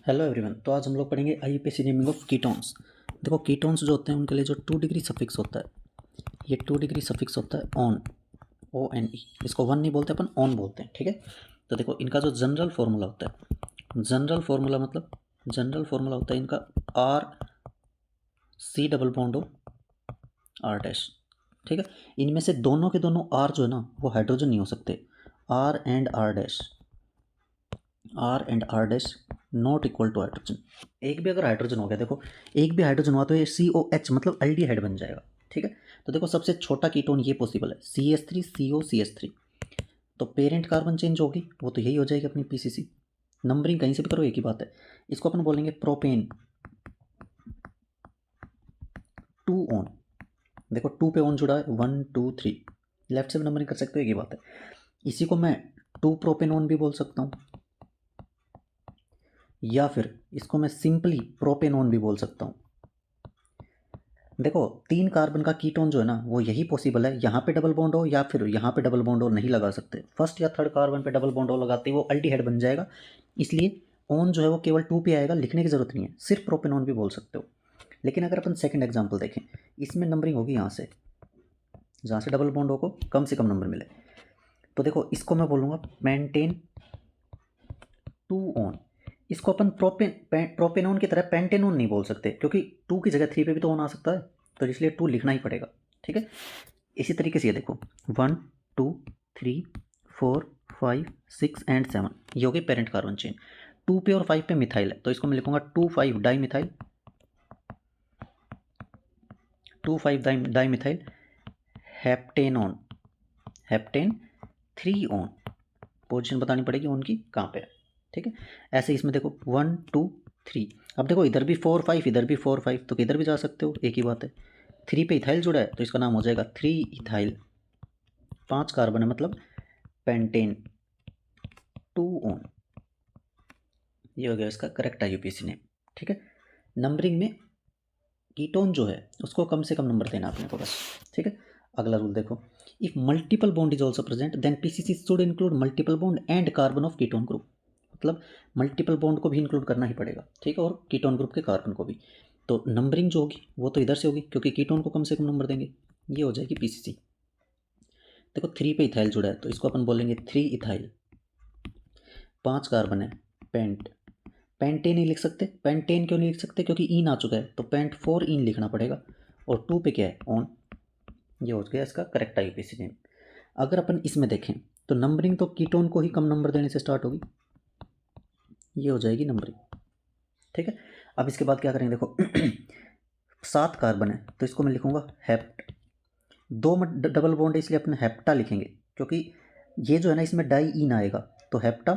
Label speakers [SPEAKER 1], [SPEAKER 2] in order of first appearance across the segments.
[SPEAKER 1] Hello everyone. तो आज हम लोग पढ़ेंगे आईयूपीएसी नेमिंग ऑफ कीटोन्स। देखो कीटोन्स जो होते हैं उनके लिए जो 2 डिग्री सफिक्स होता है, ये 2 डिग्री सफिक्स होता है ऑन, ओ एन ई। इसको वन नहीं बोलते, अपन ऑन बोलते हैं, ठीक है। तो देखो इनका जो जनरल फार्मूला होता है, जनरल फार्मूला होता है इनका R C double bond O R dash, ठीक है। इनमें से दोनों के दोनों आर जो है ना वो हाइड्रोजन नहीं हो सकते। R and R dash not equal to hydrogen. एक भी अगर हाइड्रोजन हो गया, देखो एक भी हाइड्रोजन हुआ तो ये COH मतलब एल्डिहाइड बन जाएगा, ठीक है। तो देखो सबसे छोटा कीटोन ये पॉसिबल है CH3 COCH3। तो पेरेंट कार्बन चेंज होगी वो तो यही हो जाएगी अपनी PCC। नंबरिंग कहीं से भी करो एक ही बात है। इसको अपन बोलेंगे प्रोपेन 2 ऑन। देखो 2 पे ऑन जुड़ा है, 1 2 3, लेफ्ट से भी नंबरिंग कर सकते हो, एक ही बात है। इसी को मैं 2 प्रोपेन ऑन भी बोल सकता हूँ, या फिर इसको मैं सिंपली प्रोपेनोन भी बोल सकता हूँ। देखो 3 कार्बन का कीटोन जो है ना वो यही पॉसिबल है, यहाँ पे डबल बॉन्ड हो या फिर यहाँ पे डबल बॉन्ड हो, नहीं लगा सकते। फर्स्ट या थर्ड कार्बन पे डबल बॉन्ड हो लगाते ही वो अल्डिहाइड बन जाएगा। इसलिए ऑन जो है वो केवल 2 पे आएगा, लिखने की जरूरत नहीं है, सिर्फ प्रोपेनोन भी बोल सकते हो। लेकिन अगर अपन सेकंड एग्जाम्पल देखें, इसमें नंबरिंग होगी यहाँ से, जहाँ से डबल बॉन्ड हो को कम से कम नंबर मिले। तो देखो इसको मैं बोलूँगा पेंटेन 2 ऑन। इसको अपन प्रोपेनोन की तरह पेंटेनोन नहीं बोल सकते, क्योंकि 2 की जगह 3 पे भी तो ऑन आ सकता है, तो इसलिए 2 लिखना ही पड़ेगा, ठीक है। इसी तरीके से ये देखो 1 2 3 4 5 6 एंड 7, ये हो गई पेरेंट कार्बन चेन। 2 पे और 5 पे मिथाइल है, तो इसको मैं लिखूंगा 2,5 di methyl, 2,5 di methyl heptanone, heptane 3 one. Position बतानी पड़ेगी उनकी कहाँ पे है, ठीक है। ऐसे इसमें देखो 1 2 3। अब देखो इधर भी 4 5, इधर भी 4 5, तो किधर भी जा सकते हो, एक ही बात है। 3 पे इथाइल जुड़ा है तो इसका नाम हो जाएगा 3 इथाइल, 5 कार्बन है मतलब पेंटेन 2 ऑन। ये हो गया इसका करेक्ट IUPAC नेम, ठीक है। नंबरिंग में कीटोन जो है उसको कम से कम नंबर देना अपने को बस, ठीक है। अगला रूल देखो, if multiple bond is also present then PCC should include multiple bond and carbon of ketone group. मतलब मल्टीपल बॉन्ड को भी इंक्लूड करना ही पड़ेगा, ठीक है, और कीटोन ग्रुप के कार्बन को भी। तो नंबरिंग जो होगी वो तो इधर से होगी, क्योंकि कीटोन को कम से कम नंबर देंगे, ये हो जाएगी PCC। देखो 3 पे इथाइल जुड़ा है तो इसको अपन बोलेंगे 3 इथाइल, 5 कार्बन है पेंट, पेंटेन नहीं लिख सकते। पेंटेन क्यों नहीं लिख सकते, क्योंकि ईन आ चुका है, तो पेंट 4 ईन लिखना पड़ेगा, और 2 पे क्या है ऑन। ये हो गया इसका करेक्ट IUPAC नेम। अगर अपन इसमें देखें तो नंबरिंग तो कीटोन को ही कम नंबर देने से स्टार्ट होगी, ये हो जाएगी नंबरिंग, ठीक है। अब इसके बाद क्या करेंगे देखो 7 कार्बन है तो इसको मैं लिखूंगा हेप्ट, 2 में डबल बॉन्ड है इसलिए अपन हेप्टा लिखेंगे, क्योंकि ये जो है ना इसमें डाई ईन आएगा, तो हेप्टा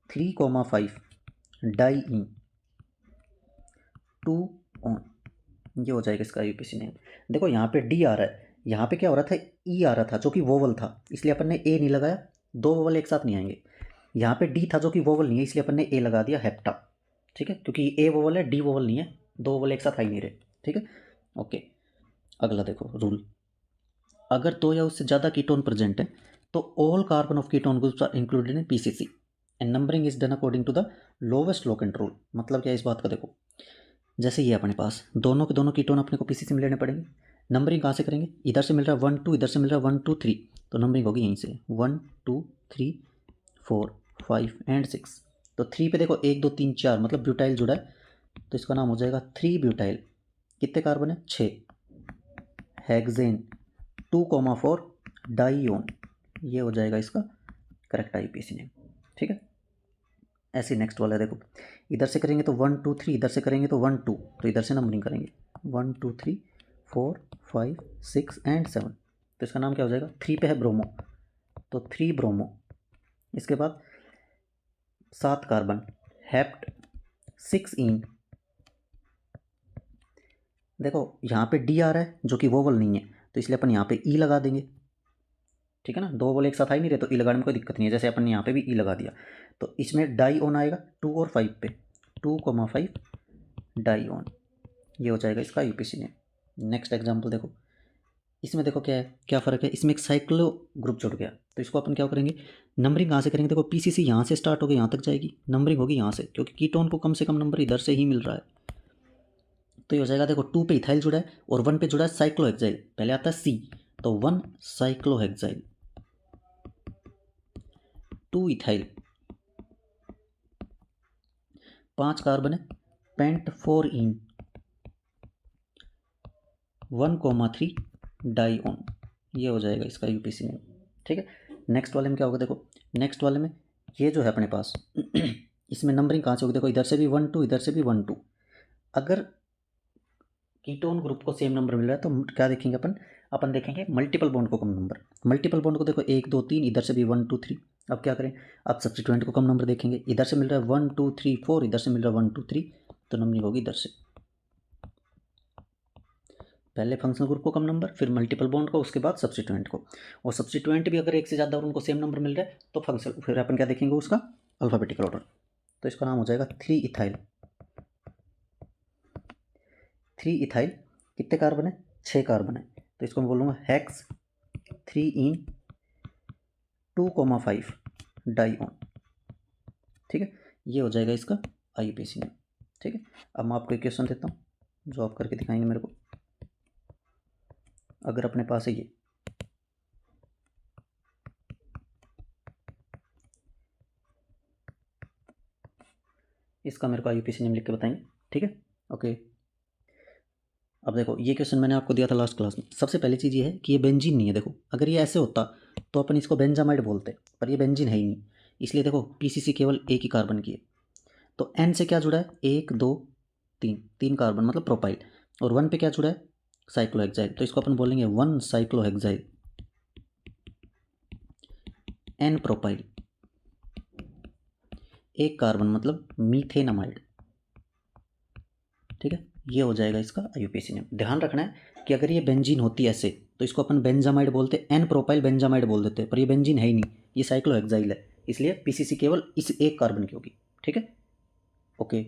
[SPEAKER 1] 3,5 डाई ईन 2 ऑन। ये हो जाएगा इसका IUPAC नेम। देखो यहाँ पे डी आ रहा है, यहाँ पे क्या हो रहा था, ई आ रहा था जो कि वोवल था, इसलिए अपन ने ए नहीं लगाया, 2 वोवल एक साथ नहीं आएंगे। यहाँ पे डी था जो कि वोवल नहीं है, इसलिए अपन ने ए लगा दिया हेप्टा, ठीक है, क्योंकि ए वोवल है डी वोवल नहीं है, 2 वोवल एक साथ आ ही नहीं रहे, ठीक है। ओके, अगला देखो रूल, अगर 2 या उससे ज़्यादा कीटोन प्रेजेंट है तो all carbon of ketone groups are included in PCC and numbering is done according to the lowest low control. मतलब क्या है इस बात का, देखो जैसे ये अपने पास दोनों के दोनों कीटोन अपने को PCC में लेने पड़ेंगे। नंबरिंग कहाँ से करेंगे, इधर से मिल रहा है 1 2, इधर से मिल रहा है 1 2 3, तो नंबरिंग होगी यहीं से 1 2 3 4 5 एंड 6। तो 3 पे देखो 1 2 3 4 मतलब ब्यूटाइल जुड़ा है, तो इसका नाम हो जाएगा 3 ब्यूटाइल। कितने कार्बन है, 6, हेक्सेन 2,4 डाईओन। ये हो जाएगा इसका करेक्ट IUPAC नेम, ठीक है। ऐसे नेक्स्ट वाला देखो, इधर से करेंगे तो 1 2 3, इधर से करेंगे तो 1 2, तो इधर से नंबरिंग करेंगे 1 2 3 4 5 6 एंड 7, तो इसका नाम क्या हो जाएगा, 3 पे है ब्रोमो, तो 3 ब्रोमो। इसके बाद 7 कार्बन हेप्ट 6 इन। देखो यहाँ पे डी आ रहा है जो कि वोवल नहीं है, तो इसलिए अपन यहाँ पे ई लगा देंगे, ठीक है ना, 2 वोवल एक साथ आ ही नहीं रहे तो ई लगाने में कोई दिक्कत नहीं है, जैसे अपन ने यहाँ पे भी ई लगा दिया। तो इसमें डाई ऑन आएगा 2 और 5 पे, 2,5 डाई ऑन। ये हो जाएगा इसका IUPAC नेम। नेक्स्ट एग्जाम्पल देखो, इसमें देखो क्या है, क्या फ़र्क है, इसमें एक साइक्लो ग्रुप जुड़ गया, तो इसको अपन क्या करेंगे, नंबरिंग कहाँ से करेंगे, देखो पीसीसी यहाँ से स्टार्ट होगी यहाँ तक जाएगी, नंबरिंग होगी यहाँ से, क्योंकि कीटोन को कम से कम नंबर इधर से ही मिल रहा है। तो ये हो जाएगा, देखो 2 पे इथाइल जुड़ा है और 1 पे जुड़ा है साइक्लोहेक्साइल, पहले आता है सी, तो 1 साइक्लोहेक्साइल, 2 इथाइल, 5 कार्बन है, पेंट 4 इन, 1,3 डाईओन, ये हो जाएगा इसका यूपीसी नेम। ठीक है, नेक्स्ट वाले में क्या होगा, देखो नेक्स्ट वाले में ये जो है अपने पास इसमें नंबरिंग कहाँ से होगी, देखो इधर से भी 1 2, इधर से भी 1 2। अगर कीटोन ग्रुप को सेम नंबर मिल रहा है तो क्या देखेंगे अपन देखेंगे मल्टीपल बॉन्ड को कम नंबर। मल्टीपल बॉन्ड को देखो 1 2 3, इधर से भी 1 2 3। अब क्या करें, अब सब्स्टिट्यूएंट को कम नंबर देखेंगे, इधर से मिल रहा है 1 2 3 4, इधर से मिल रहा है 1 2 3, तो नंबरिंग होगी इधर से, पहले फंक्शनल ग्रुप को कम नंबर, फिर मल्टीपल बॉन्ड को, उसके बाद सब्स्टिट्यूएंट को। और सब्स्टिट्यूएंट भी अगर एक से ज़्यादा और उनको सेम नंबर मिल रहा है तो फंक्शनल, फिर अपन क्या देखेंगे उसका अल्फ़ाबेटिकल ऑर्डर। तो इसका नाम हो जाएगा 3 इथाइल। 3 इथाइल कितने कार्बन है, 6 कार्बन है, तो इसको मैं बोलूँगा हेक्स 3 इन 2,5 डाईओन। ठीक है, ये हो जाएगा इसका आईयूपीएसी नेम। ठीक है, अब मैं आपको एक क्वेश्चन देता हूँ जो आप करके दिखाएंगे मेरे को। अगर अपने पास है ये, इसका मेरे को आईयूपीएसी नेम लिख के बताएंगे। ठीक है, ओके। अब देखो ये क्वेश्चन मैंने आपको दिया था लास्ट क्लास में। सबसे पहली चीज़ ये है कि ये बेंजीन नहीं है। देखो अगर ये ऐसे होता तो अपन इसको बेंजामाइड बोलते, पर ये बेंजीन है ही नहीं, इसलिए देखो पीसीसी केवल एक ही कार्बन की है। तो एन से क्या जुड़ा है, 1 2 3, 3 कार्बन मतलब प्रोपाइल, और 1 पे क्या जुड़ा है, साइक्लोहेक्साइल, तो इसको अपन बोलेंगे 1 साइक्लोहेक्साइल, एन प्रोपाइल, 1 कार्बन मतलब मीथेनामाइड। ठीक है, ये हो जाएगा इसका आईयूपीएसी नेम। ध्यान रखना है कि अगर ये बेंजीन होती है ऐसे तो इसको अपन बेंजामाइड बोलते, एन प्रोपाइल बेंजामाइड बोल देते, पर ये बेंजीन है ही नहीं, ये साइक्लोहेक्साइल है, इसलिए पीसीसी केवल इस एक कार्बन की होगी। ठीक है, ओके।